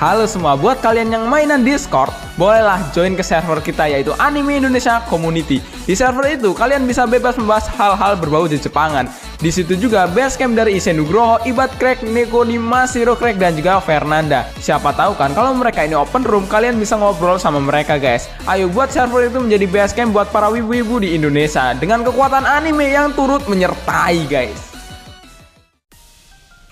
Halo semua, buat kalian yang mainan Discord, bolehlah join ke server kita yaitu Anime Indonesia Community. Di server itu kalian bisa bebas membahas hal-hal berbau Jepangan. Di situ juga basecamp dari Issei Nugroho, Ibad Crack, Neko Nima, Shiro Crack, dan juga Fernanda. Siapa tahu kan kalau mereka ini open room, kalian bisa ngobrol sama mereka guys. Ayo buat server itu menjadi basecamp buat para wibu-wibu di Indonesia dengan kekuatan anime yang turut menyertai guys.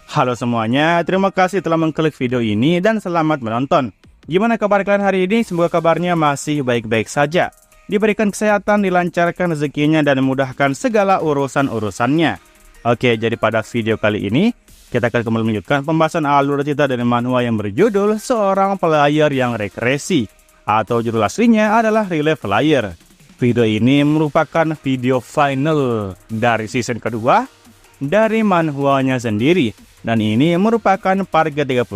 Halo semuanya, terima kasih telah mengklik video ini dan selamat menonton. Gimana kabar kalian hari ini? Semoga kabarnya masih baik-baik saja. Diberikan kesehatan, dilancarkan rezekinya, dan memudahkan segala urusan-urusannya. Oke, jadi pada video kali ini, kita akan kembali melanjutkan pembahasan alur cerita dari manhwa yang berjudul Seorang Player yang Regresi, atau judul aslinya adalah Relay Player. Video ini merupakan video final dari season kedua dari manhwanya sendiri. Dan ini merupakan part ke-35.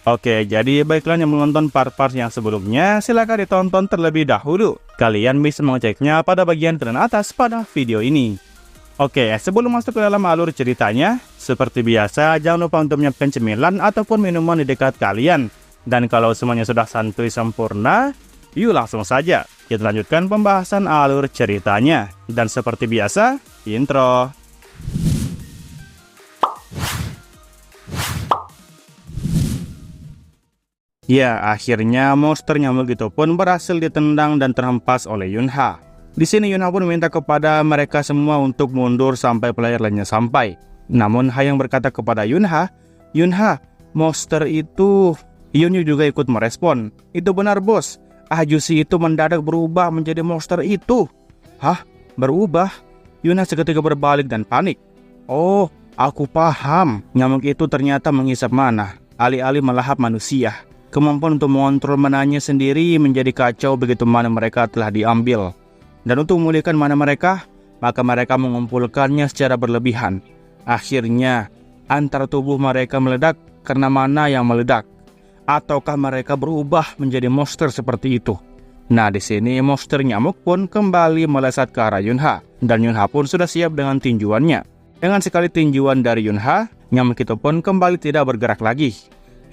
Oke, jadi baiklah yang menonton part-part yang sebelumnya, silahkan ditonton terlebih dahulu. Kalian bisa mengeceknya pada bagian kanan atas pada video ini. Oke, sebelum masuk ke dalam alur ceritanya, seperti biasa, jangan lupa untuk menyiapkan cemilan ataupun minuman di dekat kalian. Dan kalau semuanya sudah santuy sempurna, yuk langsung saja kita lanjutkan pembahasan alur ceritanya. Dan seperti biasa, intro. Ya, akhirnya monster nyamuk itu pun berhasil ditendang dan terhempas oleh Yunha. Di sini Yunha pun meminta kepada mereka semua untuk mundur sampai player lainnya sampai. Namun Hayang berkata kepada Yunha, "Yunha, monster itu..." Yunyu juga ikut merespon, "Itu benar bos, Ajusi itu mendadak berubah menjadi monster itu." "Hah? Berubah?" Yunha seketika berbalik dan panik. "Oh, aku paham. Nyamuk itu ternyata menghisap mana, alih-alih melahap manusia. Kemampuan untuk mengontrol mananya sendiri menjadi kacau begitu mana mereka telah diambil. Dan untuk memulihkan mana mereka, maka mereka mengumpulkannya secara berlebihan. Akhirnya, antara tubuh mereka meledak karena mana yang meledak. Ataukah mereka berubah menjadi monster seperti itu?" Nah, di sini monster nyamuk pun kembali melesat ke arah Yunha. Dan Yunha pun sudah siap dengan tinjuannya. Dengan sekali tinjuan dari Yunha, nyamuk itu pun kembali tidak bergerak lagi.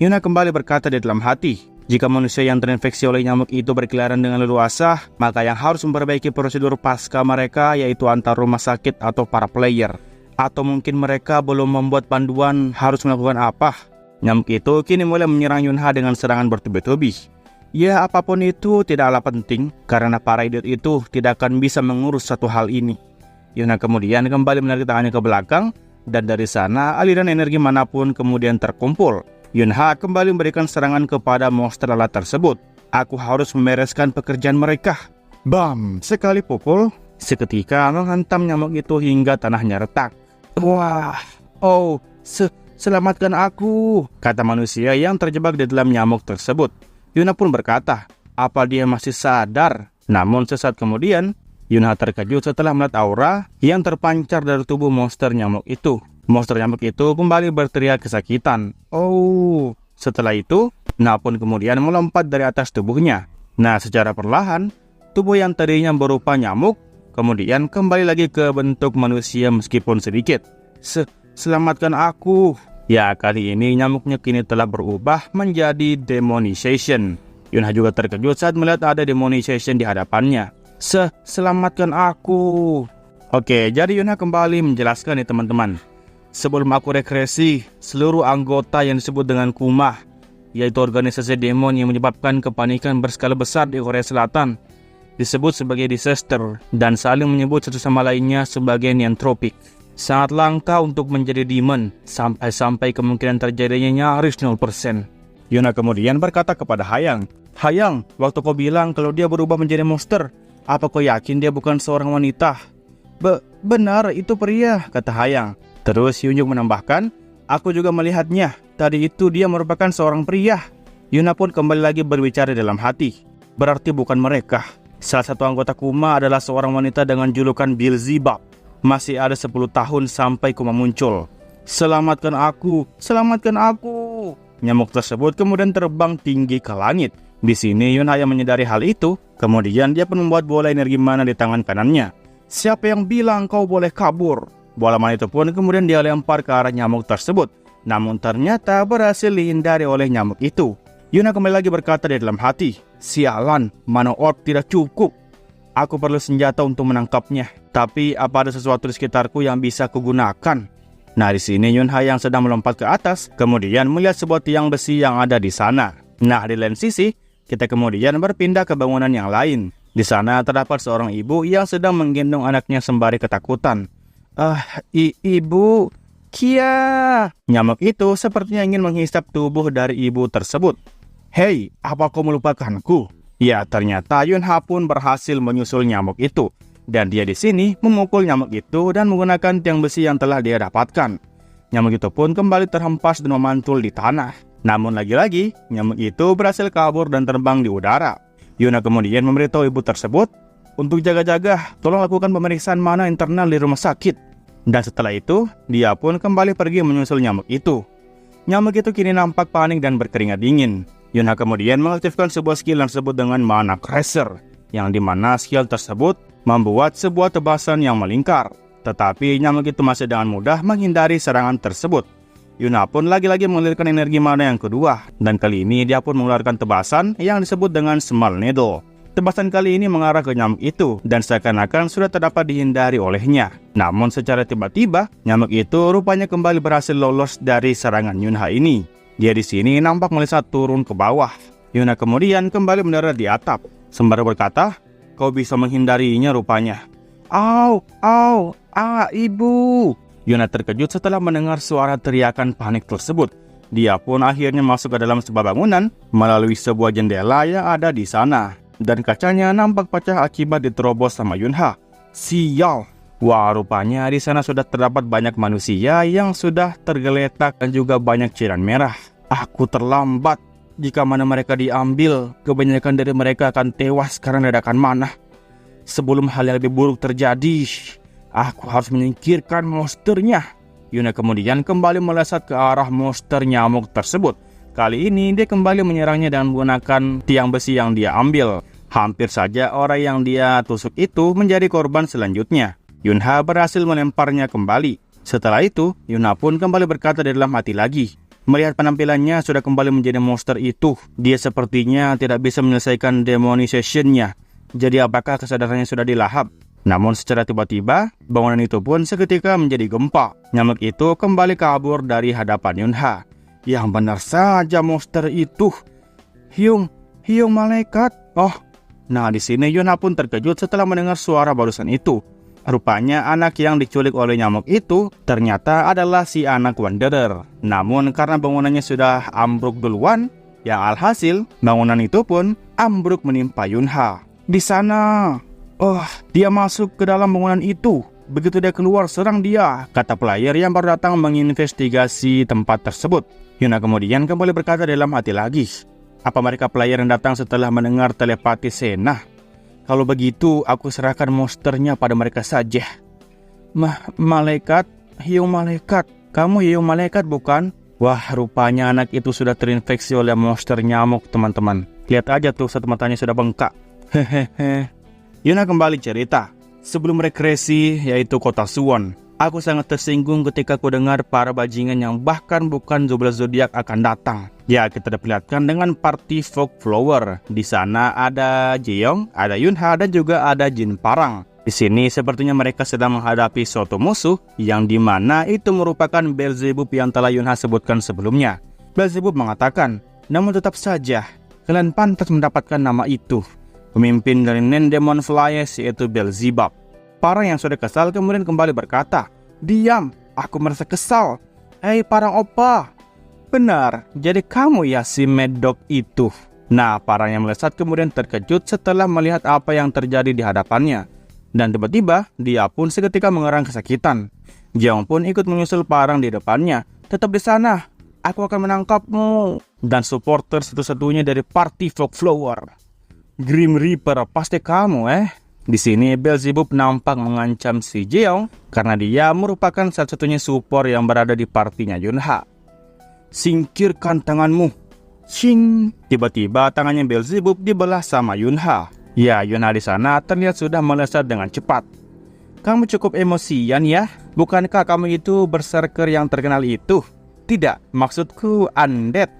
Yunha kembali berkata di dalam hati, jika manusia yang terinfeksi oleh nyamuk itu berkeliaran dengan leluasa, maka yang harus memperbaiki prosedur pasca mereka yaitu antar rumah sakit atau para player. Atau mungkin mereka belum membuat panduan harus melakukan apa. Nyamuk itu kini mulai menyerang Yunha dengan serangan bertubi-tubi. Ya, apapun itu tidaklah penting, karena para idiot itu tidak akan bisa mengurus satu hal ini. Yunha kemudian kembali menarik tangannya ke belakang, dan dari sana aliran energi manapun kemudian terkumpul. Yunha kembali memberikan serangan kepada monster lalat tersebut. "Aku harus membereskan pekerjaan mereka." Bam! Sekali pukul, seketika menghantam nyamuk itu hingga tanahnya retak. "Wah! Oh, selamatkan aku!" kata manusia yang terjebak di dalam nyamuk tersebut. Yunha pun berkata, apa dia masih sadar? Namun sesaat kemudian, Yunha terkejut setelah melihat aura yang terpancar dari tubuh monster nyamuk itu. Monster nyamuk itu kembali berteriak kesakitan. Oh, setelah itu, Yunha pun kemudian melompat dari atas tubuhnya. Nah, secara perlahan, tubuh yang tadinya berupa nyamuk, kemudian kembali lagi ke bentuk manusia meskipun sedikit. Selamatkan aku." Ya, kali ini nyamuknya kini telah berubah menjadi demonization. Yunha juga terkejut saat melihat ada demonization di hadapannya. Selamatkan aku." Oke, jadi Yunha kembali menjelaskan nih teman-teman. "Sebelum aku regresi, seluruh anggota yang disebut dengan Kuma, yaitu organisasi demon yang menyebabkan kepanikan berskala besar di Korea Selatan, disebut sebagai disaster dan saling menyebut satu sama lainnya sebagai neantropik. Sangat langka untuk menjadi demon, sampai-sampai kemungkinan terjadinya nyaris 0%. Yunha kemudian berkata kepada Hayang, "Hayang, waktu kau bilang kalau dia berubah menjadi monster, apa kau yakin dia bukan seorang wanita?" Benar, itu pria," kata Hayang. Terus Yunyu menambahkan, "Aku juga melihatnya. Tadi itu dia merupakan seorang pria." Yunha pun kembali lagi berbicara dalam hati. Berarti bukan mereka. Salah satu anggota Kuma adalah seorang wanita dengan julukan Beelzebub. Masih ada 10 tahun sampai Kuma muncul. Selamatkan aku! Selamatkan aku!" Nyamuk tersebut kemudian terbang tinggi ke langit. Di sini Yunha yang menyadari hal itu. Kemudian dia pun membuat bola energi mana di tangan kanannya. "Siapa yang bilang kau boleh kabur?" Bola mana itu pun kemudian dia lempar ke arah nyamuk tersebut. Namun ternyata berhasil dihindari oleh nyamuk itu. Yuna kembali lagi berkata di dalam hati, sialan, mana orb tidak cukup. Aku perlu senjata untuk menangkapnya. Tapi apa ada sesuatu di sekitarku yang bisa kugunakan? Nah, di sini Yunha yang sedang melompat ke atas, kemudian melihat sebuah tiang besi yang ada di sana. Nah, di lain sisi, kita kemudian berpindah ke bangunan yang lain. Di sana terdapat seorang ibu yang sedang menggendong anaknya sembari ketakutan. Ibu, Kia. Nyamuk itu sepertinya ingin menghisap tubuh dari ibu tersebut. Hei, apa kau melupakanku? Ya, ternyata Yunha pun berhasil menyusul nyamuk itu. Dan dia di sini memukul nyamuk itu dan menggunakan tiang besi yang telah dia dapatkan. Nyamuk itu pun kembali terhempas dan memantul di tanah. Namun lagi-lagi, nyamuk itu berhasil kabur dan terbang di udara. Yuna kemudian memberitahu ibu tersebut, untuk jaga-jaga, tolong lakukan pemeriksaan mana internal di rumah sakit. Dan setelah itu, dia pun kembali pergi menyusul nyamuk itu. Nyamuk itu kini nampak panik dan berkeringat dingin. Yunha kemudian mengaktifkan sebuah skill yang disebut dengan Mana Crusher, yang dimana skill tersebut membuat sebuah tebasan yang melingkar. Tetapi nyamuk itu masih dengan mudah menghindari serangan tersebut. Yuna pun lagi-lagi mengalirkan energi mana yang kedua, dan kali ini dia pun mengeluarkan tebasan yang disebut dengan Small Needle. Tebasan kali ini mengarah ke nyamuk itu, dan seakan-akan sudah terdapat dihindari olehnya. Namun secara tiba-tiba, nyamuk itu rupanya kembali berhasil lolos dari serangan Yunha ini. Dia di sini nampak melesat turun ke bawah. Yuna kemudian kembali mendarat di atap, sembari berkata, kau bisa menghindarinya rupanya. Ibu. Yuna terkejut setelah mendengar suara teriakan panik tersebut. Dia pun akhirnya masuk ke dalam sebuah bangunan melalui sebuah jendela yang ada di sana. Dan kacanya nampak pecah akibat diterobos sama Yunha. Sial. Wah, rupanya di sana sudah terdapat banyak manusia yang sudah tergeletak dan juga banyak cairan merah. Aku terlambat. Jika mana mereka diambil, kebanyakan dari mereka akan tewas karena ledakan mana. Sebelum hal yang lebih buruk terjadi, aku harus menyingkirkan monsternya. Yuna kemudian kembali melesat ke arah monster nyamuk tersebut. Kali ini dia kembali menyerangnya dengan menggunakan tiang besi yang dia ambil. Hampir saja orang yang dia tusuk itu menjadi korban selanjutnya. Yunha berhasil melemparnya kembali. Setelah itu, Yuna pun kembali berkata di dalam hati lagi. Melihat penampilannya sudah kembali menjadi monster itu, dia sepertinya tidak bisa menyelesaikan demonization-nya. Jadi apakah kesadarannya sudah dilahap? Namun secara tiba-tiba, bangunan itu pun seketika menjadi gempa. Nyamuk itu kembali kabur dari hadapan Yunha. Yang benar saja monster itu. Hyung malaikat. Nah di sini Yunha pun terkejut setelah mendengar suara barusan itu. Rupanya anak yang diculik oleh nyamuk itu ternyata adalah si anak Wanderer. Namun karena bangunannya sudah ambruk duluan, yang alhasil bangunan itu pun ambruk menimpa Yunha. Di sana. Dia masuk ke dalam bangunan itu. Begitu dia keluar, serang dia, kata player yang baru datang menginvestigasi tempat tersebut. Yuna kemudian kembali berkata dalam hati lagi. Apa mereka player yang datang setelah mendengar telepati Sena? Kalau begitu, aku serahkan monsternya pada mereka saja. Malaikat, Hyung malaikat. Kamu Hyung malaikat bukan? Wah, rupanya anak itu sudah terinfeksi oleh monster nyamuk, teman-teman. Lihat aja tuh, satu matanya sudah bengkak. Hehehe. Yuna kembali cerita. Sebelum rekresi, yaitu kota Suwon, aku sangat tersinggung ketika ku dengar para bajingan yang bahkan bukan 12 zodiak akan datang. Ya, kita diperlihatkan dengan party Fog Flower. Di sana ada Jeong, ada Yunha, dan juga ada Jin Parang. Di sini sepertinya mereka sedang menghadapi suatu musuh yang dimana itu merupakan Beelzebub yang telah Yunha sebutkan sebelumnya. Beelzebub mengatakan, namun tetap saja kalian pantas mendapatkan nama itu. Pemimpin dari Nendemon Flyers yaitu Beelzebub. Parang yang sudah kesal kemudian kembali berkata, diam, aku merasa kesal. Hei Parang Opa. Benar, jadi kamu ya si Mad Dog itu. Nah, Parang yang melesat kemudian terkejut setelah melihat apa yang terjadi di hadapannya. Dan tiba-tiba, dia pun seketika mengerang kesakitan. Jeong pun ikut menyusul Parang di depannya. Tetap di sana, aku akan menangkapmu. Dan supporter satu-satunya dari party Fog Flower. Grim Reaper, pasti kamu Di sini Beelzebub nampak mengancam si Jeong karena dia merupakan satu-satunya support yang berada di partinya Yunha. Singkirkan tanganmu. Shing. Tiba-tiba tangannya Beelzebub dibelah sama Yunha. Ya, Yunha di sana terlihat sudah melesat dengan cepat. Kamu cukup emosian ya? Bukankah kamu itu berserker yang terkenal itu? Tidak, maksudku undead.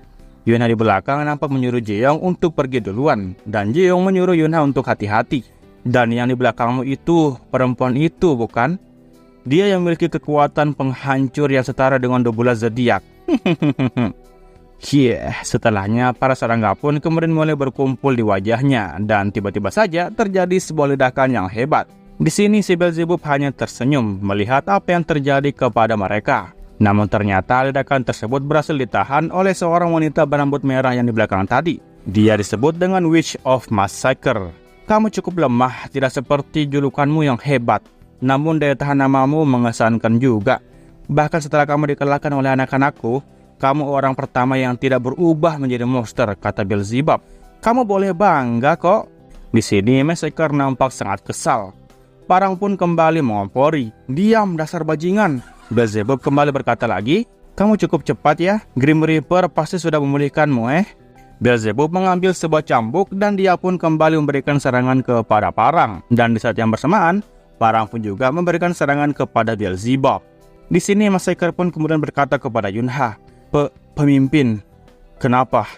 Yunha di belakang nampak menyuruh Jeong untuk pergi duluan, dan Jeong menyuruh Yunha untuk hati-hati. Dan yang di belakangmu itu, perempuan itu bukan? Dia yang memiliki kekuatan penghancur yang setara dengan 12 zodiak. Setelahnya para serangga pun kemudian mulai berkumpul di wajahnya, dan tiba-tiba saja terjadi sebuah ledakan yang hebat. Di sini si Beelzebub hanya tersenyum melihat apa yang terjadi kepada mereka. Namun ternyata ledakan tersebut berhasil ditahan oleh seorang wanita berambut merah yang di belakang tadi. Dia disebut dengan Witch of Massacre. Kamu cukup lemah, tidak seperti julukanmu yang hebat. Namun daya tahan namamu mengesankan juga. Bahkan setelah kamu dikalahkan oleh anak-anakku, kamu orang pertama yang tidak berubah menjadi monster, kata Beelzebub. Kamu boleh bangga kok. Di sini Massacre nampak sangat kesal. Parang pun kembali mengompori. Diam, dasar bajingan. Beelzebub kembali berkata lagi, kamu cukup cepat ya. Grim Reaper pasti sudah memulihkanmu Beelzebub mengambil sebuah cambuk dan dia pun kembali memberikan serangan kepada Parang. Dan di saat yang bersamaan, Parang pun juga memberikan serangan kepada Beelzebub. Di sini Massacre pun kemudian berkata kepada Yunha, Pemimpin, kenapa?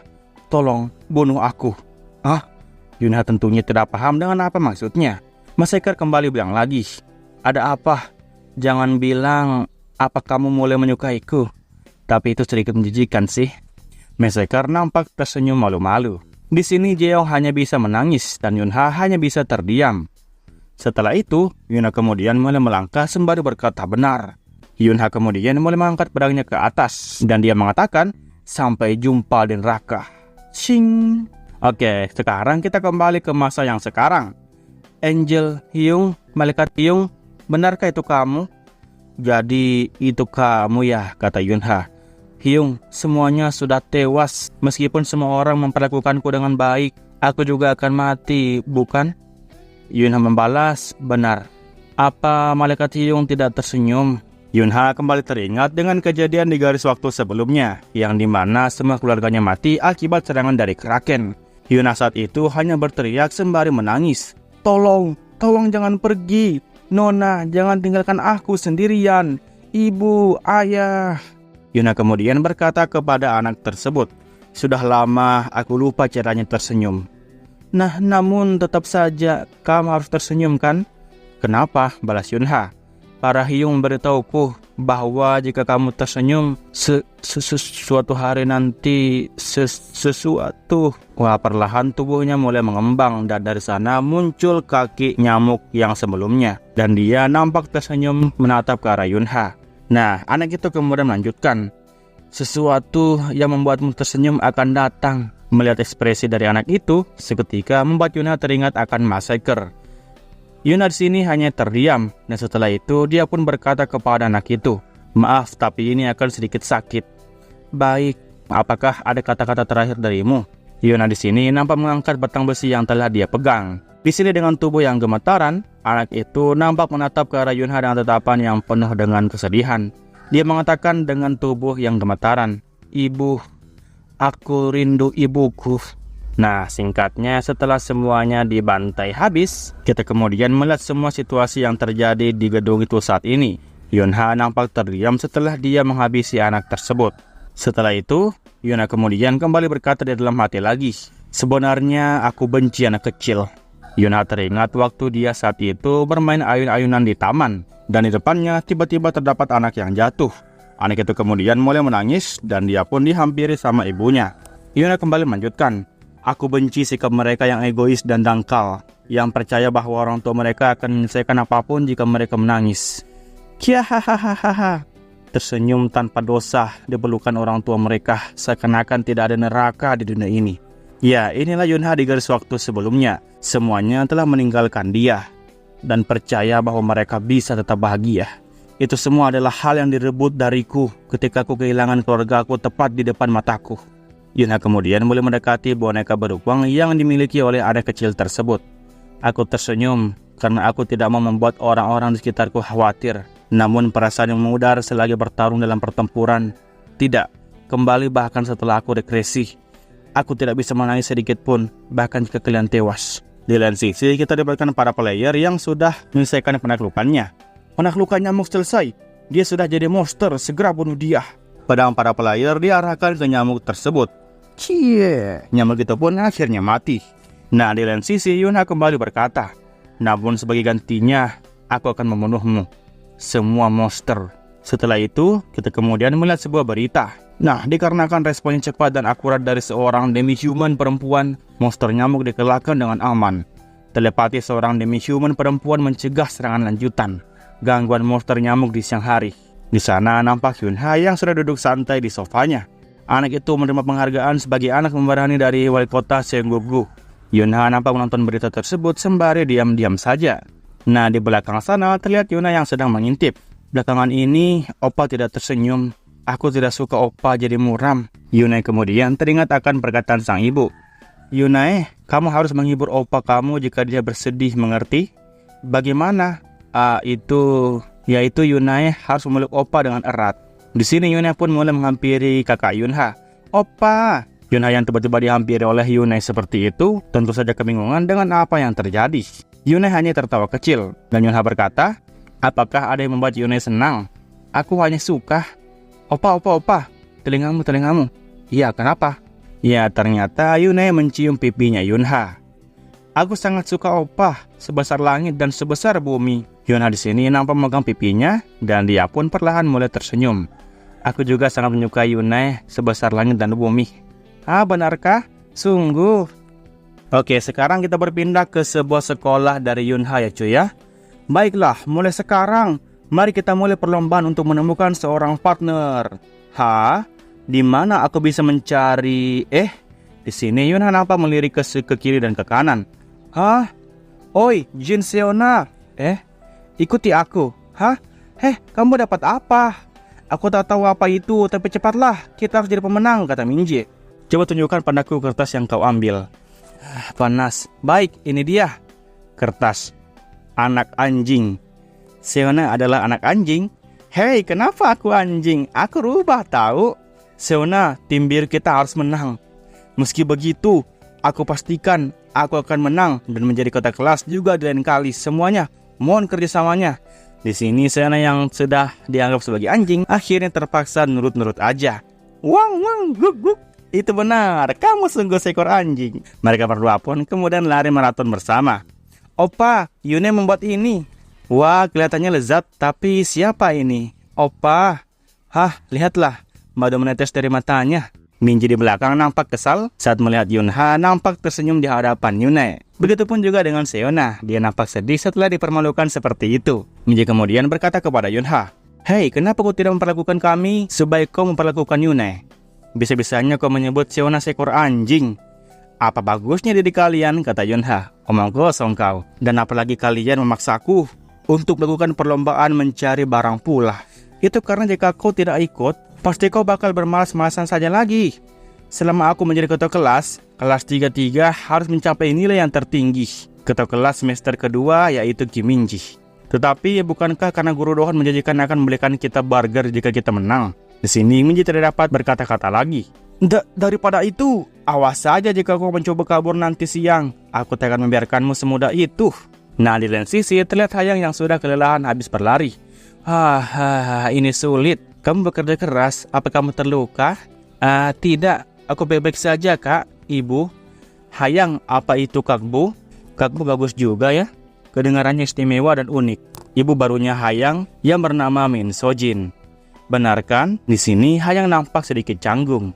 Tolong bunuh aku. Yunha tentunya tidak paham dengan apa maksudnya. Massacre kembali bilang lagi, ada apa? Jangan bilang apa kamu mulai menyukaiku. Tapi itu sedikit menjijikan sih. Massacre nampak tersenyum malu-malu. Di sini Jeong hanya bisa menangis dan Yunha hanya bisa terdiam. Setelah itu, Yunha kemudian mulai melangkah sembari berkata benar. Yunha kemudian mulai mengangkat pedangnya ke atas dan dia mengatakan, sampai jumpa di neraka. Shing. Oke, sekarang kita kembali ke masa yang sekarang. Angel Hyung, Malaikat Hyung, benarkah itu kamu? Jadi itu kamu ya, kata Yunha. Hyung, semuanya sudah tewas. Meskipun semua orang memperlakukanku dengan baik, aku juga akan mati, bukan? Yunha membalas, benar. Apa Malaikat Hyung tidak tersenyum? Yunha kembali teringat dengan kejadian di garis waktu sebelumnya, yang dimana semua keluarganya mati akibat serangan dari Kraken. Yunha saat itu hanya berteriak sembari menangis. Tolong jangan pergi. Nona, jangan tinggalkan aku sendirian. Ibu, ayah. Yunha kemudian berkata kepada anak tersebut, sudah lama aku lupa caranya tersenyum. Nah, namun tetap saja kamu harus tersenyum kan? Kenapa? Balas Yunha. Para Hyung memberitahuku bahwa jika kamu tersenyum, suatu hari nanti sesuatu. Wah, perlahan tubuhnya mulai mengembang dan dari sana muncul kaki nyamuk yang sebelumnya. Dan dia nampak tersenyum menatap ke arah Yunha. Nah, anak itu kemudian melanjutkan. Sesuatu yang membuatmu tersenyum akan datang. Melihat ekspresi dari anak itu, seketika membuat Yunha teringat akan Massacre. Yunha di sini hanya terdiam, dan setelah itu dia pun berkata kepada anak itu, maaf, tapi ini akan sedikit sakit. Baik, apakah ada kata-kata terakhir darimu? Yunha di sini nampak mengangkat batang besi yang telah dia pegang. Di sini dengan tubuh yang gemetaran, anak itu nampak menatap ke arah Yunha dengan tatapan yang penuh dengan kesedihan. Dia mengatakan dengan tubuh yang gemetaran, Ibu, aku rindu ibuku. Nah, singkatnya setelah semuanya dibantai habis, kita kemudian melihat semua situasi yang terjadi di gedung itu saat ini. Yunha nampak terdiam setelah dia menghabisi anak tersebut. Setelah itu, Yunha kemudian kembali berkata di dalam hati lagi, sebenarnya aku benci anak kecil. Yunha teringat waktu dia saat itu bermain ayun-ayunan di taman, dan di depannya tiba-tiba terdapat anak yang jatuh. Anak itu kemudian mulai menangis dan dia pun dihampiri sama ibunya. Yunha kembali melanjutkan, aku benci sikap mereka yang egois dan dangkal, yang percaya bahwa orang tua mereka akan menyelesaikan apapun jika mereka menangis. Kiahahaha. Tersenyum tanpa dosa di pelukan orang tua mereka, seakan-akan tidak ada neraka di dunia ini. Ya, inilah Yunha di garis waktu sebelumnya. Semuanya telah meninggalkan dia dan percaya bahwa mereka bisa tetap bahagia. Itu semua adalah hal yang direbut dariku ketika aku kehilangan keluargaku tepat di depan mataku. Yunha kemudian mulai mendekati boneka beruang yang dimiliki oleh anak kecil tersebut. Aku tersenyum karena aku tidak mau membuat orang-orang di sekitarku khawatir. Namun perasaan yang memudar selagi bertarung dalam pertempuran. Tidak, kembali bahkan setelah aku regresi. Aku tidak bisa menangis sedikit pun, bahkan jika kalian tewas. Di lain sisi, kita dapatkan para player yang sudah menyelesaikan penaklukannya. Penaklukan nyamuk selesai. Dia sudah jadi monster, segera bunuh dia. Pedang para player diarahkan ke nyamuk tersebut. Cie, nyamuk itu pun akhirnya mati. Nah, di lain sisi Yunha kembali berkata, namun sebagai gantinya, aku akan membunuhmu. Semua monster. Setelah itu, kita kemudian melihat sebuah berita. Nah, dikarenakan respon yang cepat dan akurat dari seorang demi-human perempuan, monster nyamuk dikelakkan dengan aman. Telepati seorang demi-human perempuan mencegah serangan lanjutan gangguan monster nyamuk di siang hari. Di sana nampak Yunha yang sudah duduk santai di sofanya. Anak itu menerima penghargaan sebagai anak pemberani dari wali kota Sengoku. Yunha nampak menonton berita tersebut sembari diam-diam saja. Nah, di belakang sana terlihat Yuna yang sedang mengintip. Belakangan ini, Oppa tidak tersenyum. Aku tidak suka Oppa jadi muram. Yuna kemudian teringat akan perkataan sang ibu. Yuna, kamu harus menghibur Oppa kamu jika dia bersedih, mengerti? Bagaimana? Yaitu Yuna harus memeluk Oppa dengan erat. Di sini Yuna pun mulai menghampiri kakak Yunha. Oppa! Yunha yang tiba-tiba dihampiri oleh Yuna seperti itu, tentu saja kebingungan dengan apa yang terjadi. Yuna hanya tertawa kecil, dan Yunha berkata, apakah ada yang membuat Yuna senang? Aku hanya suka. Oppa, telingamu. Iya, kenapa? Ya, ternyata Yuna mencium pipinya Yunha. Aku sangat suka Oppa, sebesar langit dan sebesar bumi. Yunha di sini nampak memegang pipinya, dan dia pun perlahan mulai tersenyum. Aku juga sangat menyukai Yuna sebesar langit dan bumi. Benarkah? Sungguh. Oke, sekarang kita berpindah ke sebuah sekolah dari Yunha ya cuy ya. Baiklah, mulai sekarang, mari kita mulai perlombaan untuk menemukan seorang partner. Di mana aku bisa mencari? Di sini Yunha nampak melirik ke kiri dan ke kanan. Oi, Jin Seona. Ikuti aku. Kamu dapat apa? Aku tak tahu apa itu, tapi cepatlah, kita harus jadi pemenang, kata Minji. Coba tunjukkan padaku kertas yang kau ambil. Panas. Baik, ini dia. Kertas. Anak anjing. Seona adalah anak anjing. Hei, kenapa aku anjing? Aku rubah tahu. Seona, tim biru kita harus menang. Meski begitu, aku pastikan aku akan menang dan menjadi kota kelas juga di lain kali. Semuanya, mohon kerjasamanya. Di sini Seona yang sudah dianggap sebagai anjing akhirnya terpaksa nurut-nurut aja. Wang, guk. Itu benar, kamu sungguh seekor anjing. Mereka berdua pun kemudian lari maraton bersama. Oppa, Yuna membuat ini. Wah, kelihatannya lezat, tapi siapa ini? Oppa. Lihatlah, madu menetes dari matanya. Minji di belakang nampak kesal saat melihat Yunha nampak tersenyum di hadapan Yuna. Begitupun juga dengan Seona, dia nampak sedih setelah dipermalukan seperti itu. Minji kemudian berkata kepada Yunha, hei, kenapa kau tidak memperlakukan kami sebaik kau memperlakukan Yuna? Bisa-bisanya kau menyebut Seona seekor anjing. Apa bagusnya diri kalian, kata Yunha. Omong kosong kau. Dan apalagi kalian memaksaku untuk melakukan perlombaan mencari barang pula. Itu karena jika kau tidak ikut, pasti kau bakal bermalas-malasan saja lagi. Selama aku menjadi ketua kelas 3-3 harus mencapai nilai yang tertinggi. Ketua kelas semester kedua yaitu Kim Minji. Tetapi bukankah karena guru Dohon menjanjikan akan membelikan kita burger jika kita menang? Di sini Minji tidak dapat berkata-kata lagi. Daripada itu, awas saja jika kau mencoba kabur nanti siang. Aku tak akan membiarkanmu semudah itu. Nah, di lain sisi terlihat Hayang yang sudah kelelahan habis berlari. Ini sulit. Kamu bekerja keras. Apa kamu terluka? Tidak. Aku baik-baik saja, Kak. Ibu. Hayang, apa itu Kakbu? Kakbu bagus juga ya. Kedengarannya istimewa dan unik. Ibu barunya Hayang yang bernama Min Sojin. Benar kan? Di sini Hayang nampak sedikit canggung.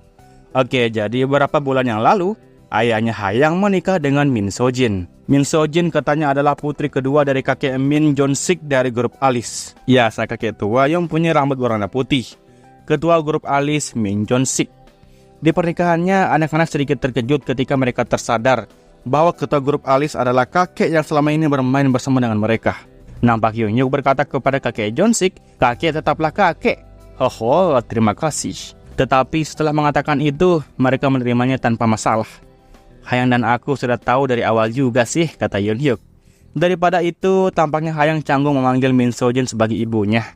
Oke, jadi beberapa bulan yang lalu, ayahnya Hayang menikah dengan Min Sojin. Min Sojin katanya adalah putri kedua dari kakek Min Jonsik dari grup Alice. Ya, sang kakek tua yang punya rambut berwarna putih. Ketua grup Alice, Min Jonsik. Di pernikahannya, anak-anak sedikit terkejut ketika mereka tersadar bahwa ketua grup Alice adalah kakek yang selama ini bermain bersama dengan mereka. Nampak Yunhyuk berkata kepada kakek Jonsik, kakek tetaplah kakek. Terima kasih. Tetapi setelah mengatakan itu, mereka menerimanya tanpa masalah. Hayang dan aku sudah tahu dari awal juga sih, kata Yunhyuk. Daripada itu, tampaknya Hayang canggung memanggil Min Sojin sebagai ibunya.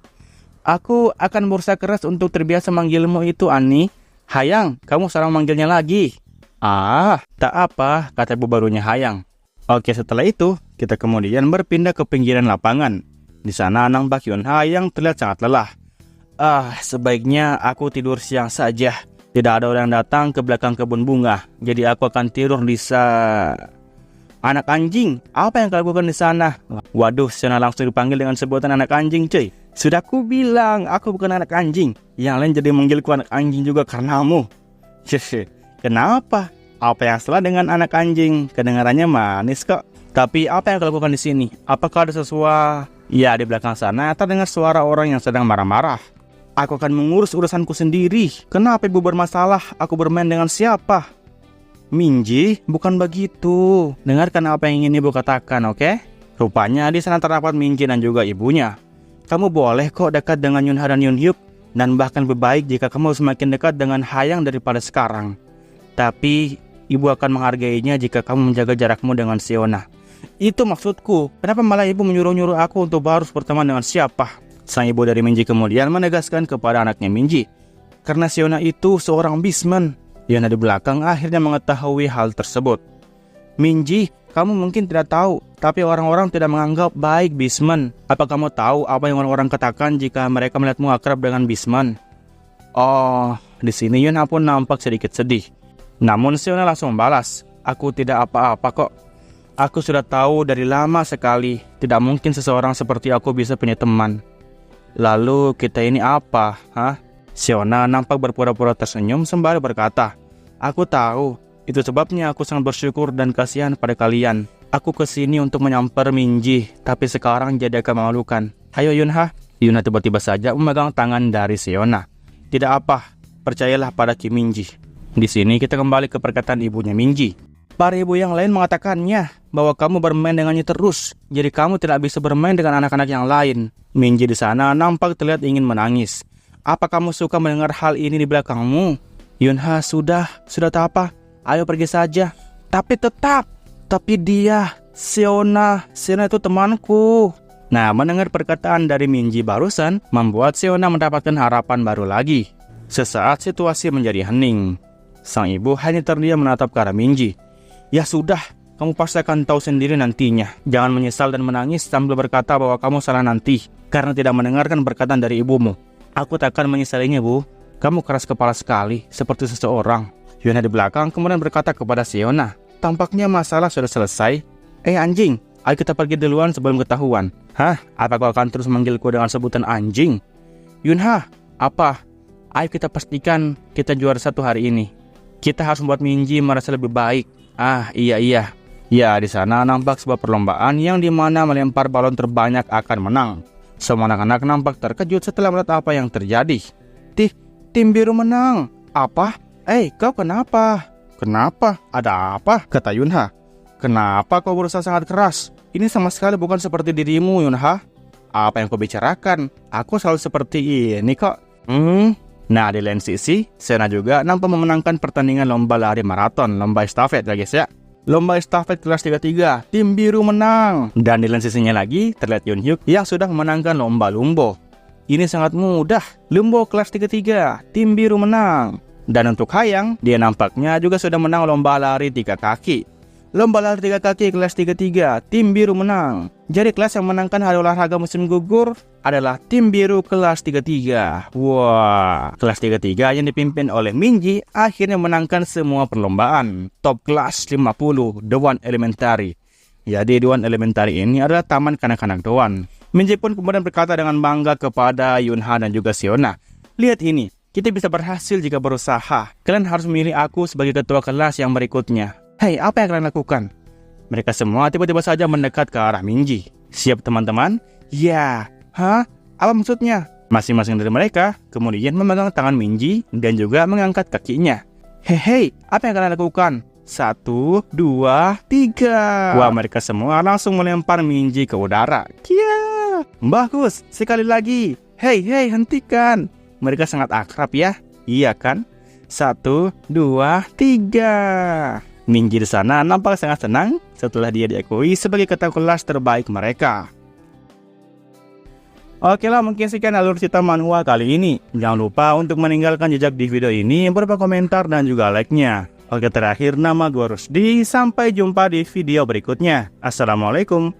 Aku akan berusaha keras untuk terbiasa manggilmu itu, Ani. Hayang, kamu sekarang manggilnya lagi. Tak apa, kata ibu barunya Hayang. Oke, setelah itu, kita kemudian berpindah ke pinggiran lapangan. Di sana nampak Yunha yang terlihat sangat lelah. Sebaiknya aku tidur siang saja. Tidak ada orang datang ke belakang kebun bunga, jadi aku akan tidur di Anak anjing, apa yang kau lakukan di sana? Waduh, Siona langsung dipanggil dengan sebutan anak anjing, cuy. Sudah ku bilang, aku bukan anak anjing. Yang lain jadi manggilku anak anjing juga karenamu. Kenapa? Apa yang salah dengan anak anjing? Kedengarannya manis kok. Tapi apa yang kau lakukan di sini? Apakah ada sesuatu? Ya, di belakang sana terdengar suara orang yang sedang marah-marah. Aku akan mengurus urusanku sendiri. Kenapa ibu bermasalah? Aku bermain dengan siapa? Minji, bukan begitu. Dengarkan apa yang ingin ibu katakan, oke? Rupanya di sana terdapat Minji dan juga ibunya. Kamu boleh kok dekat dengan Yunha dan Yunhyuk, dan bahkan lebih baik jika kamu semakin dekat dengan Hayang daripada sekarang. Tapi ibu akan menghargainya jika kamu menjaga jarakmu dengan Siona. Itu maksudku. Kenapa malah ibu menyuruh-nyuruh aku untuk harus berteman dengan siapa? Sang ibu dari Minji kemudian menegaskan kepada anaknya Minji, karena Siona itu seorang Beastman. Yuna di belakang akhirnya mengetahui hal tersebut. Minji, kamu mungkin tidak tahu, tapi orang-orang tidak menganggap baik Beastman. Apa kamu tahu apa yang orang-orang katakan jika mereka melihatmu akrab dengan Beastman? Oh, di sini Yuna pun nampak sedikit sedih. Namun Siona langsung membalas, aku tidak apa-apa kok. Aku sudah tahu dari lama sekali, tidak mungkin seseorang seperti aku bisa punya teman. Lalu kita ini apa, hah? Siona nampak berpura-pura tersenyum sembari berkata, aku tahu, itu sebabnya aku sangat bersyukur dan kasihan pada kalian. Aku kesini untuk menyamper Minji, tapi sekarang jadi agak memalukan. Ayo Yunha. Yunha tiba-tiba saja memegang tangan dari Siona. Tidak apa, percayalah pada Ki Minji. Di sini kita kembali ke perkataan ibunya Minji. Para ibu yang lain mengatakannya bahwa kamu bermain dengannya terus, jadi kamu tidak bisa bermain dengan anak-anak yang lain. Minji di sana nampak terlihat ingin menangis. Apa kamu suka mendengar hal ini di belakangmu? Yunha, sudah tak apa. Ayo pergi saja. Tapi dia, Siona itu temanku. Nah, mendengar perkataan dari Minji barusan, membuat Siona mendapatkan harapan baru lagi. Sesaat situasi menjadi hening. Sang ibu hanya terdiam menatap ke arah Minji. Ya sudah, kamu pasti akan tahu sendiri nantinya. Jangan menyesal dan menangis sambil berkata bahwa kamu salah nanti, karena tidak mendengarkan perkataan dari ibumu. Aku tak akan menyesalinya, Bu. Kamu keras kepala sekali, seperti seseorang. Yuna di belakang kemudian berkata kepada Siona, tampaknya masalah sudah selesai. Anjing, ayo kita pergi duluan sebelum ketahuan. Hah? Apa kau akan terus memanggilku dengan sebutan anjing? Yunha, apa? Ayo kita pastikan kita juara satu hari ini. Kita harus membuat Minji merasa lebih baik. Iya. Ya, di sana nampak sebuah perlombaan yang dimana melempar balon terbanyak akan menang. Semua anak-anak nampak terkejut setelah melihat apa yang terjadi. Tim biru menang. Apa? Kau kenapa? Kenapa? Ada apa? Kata Yunha. Kenapa kau berusaha sangat keras? Ini sama sekali bukan seperti dirimu, Yunha. Apa yang kau bicarakan? Aku selalu seperti ini kok. Nah, di lain sisi, Siona juga nampak memenangkan pertandingan lomba lari maraton, lomba estafet ya guys ya. Lomba estafet kelas 33, tim biru menang. Dan di lain sisinya lagi, terlihat Yunhyuk yang sudah memenangkan lomba lumbo. Ini sangat mudah, lumbo kelas 33, tim biru menang. Dan untuk Hayang, dia nampaknya juga sudah menang lomba lari 3 kaki. Lomba lari 3 kaki kelas 33, tim biru menang. Jadi kelas yang menangkan hari olahraga musim gugur adalah tim biru kelas 33. Wah, kelas 33 yang dipimpin oleh Minji akhirnya menangkan semua perlombaan. Top kelas 50, The One Elementary. Jadi The One Elementary ini adalah taman kanak-kanak The One. Minji pun kemudian berkata dengan bangga kepada Yunha dan juga Siona. Lihat ini, kita bisa berhasil jika berusaha. Kalian harus memilih aku sebagai ketua kelas yang berikutnya. Hei, apa yang kalian lakukan? Mereka semua tiba-tiba saja mendekat ke arah Minji. Siap teman-teman? Ya. Hah? Apa maksudnya? Masing-masing dari mereka kemudian memegang tangan Minji dan juga mengangkat kakinya. Hei, apa yang kalian lakukan? 1, 2, 3. Wah, mereka semua langsung melempar Minji ke udara. Kia! Bagus, sekali lagi. Hei, hentikan. Mereka sangat akrab ya? Iya kan? 1, 2, 3. Minji di sana nampak sangat senang setelah dia diakui sebagai ketua kelas terbaik mereka. Oke lah, mungkin sekian alur cerita manhwa kali ini. Jangan lupa untuk meninggalkan jejak di video ini berupa komentar dan juga like-nya. Oke, terakhir nama gue Rusdi. Sampai jumpa di video berikutnya. Assalamualaikum.